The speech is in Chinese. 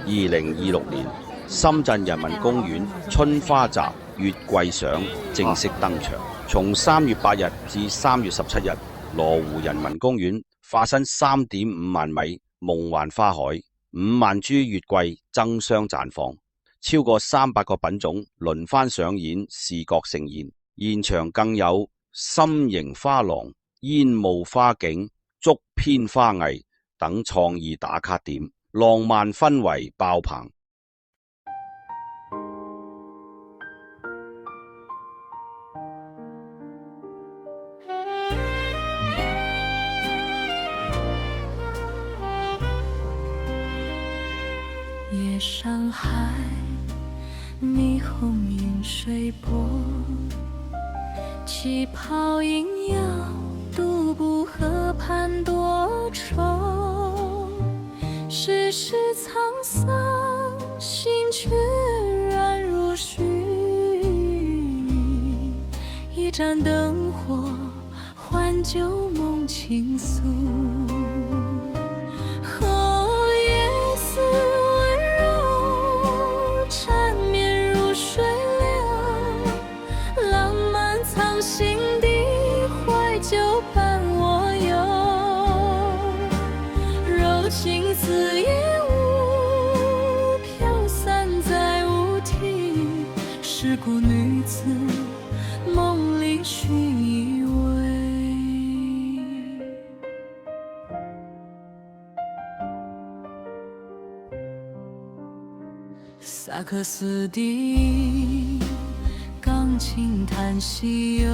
2026年，深圳人民公園春花集月季賞正式登場。從3月8日至3月17日，羅湖人民公園化身3.5萬米夢幻花海，5萬株月季爭相綻放，超過300個品種輪番上演視覺盛宴。現場更有心形花廊、煙霧花景、竹編花藝等創意打卡點，浪漫氛圍爆棚。夜上海，霓虹映水波，旗袍萦绕，独步河畔多愁。世事沧桑，心却软如絮。一盏灯火，换旧梦倾诉。心底怀旧伴我游，柔情似烟雾飘散在舞厅，是故女子梦里寻依偎。萨克斯蒂钢琴弹西游。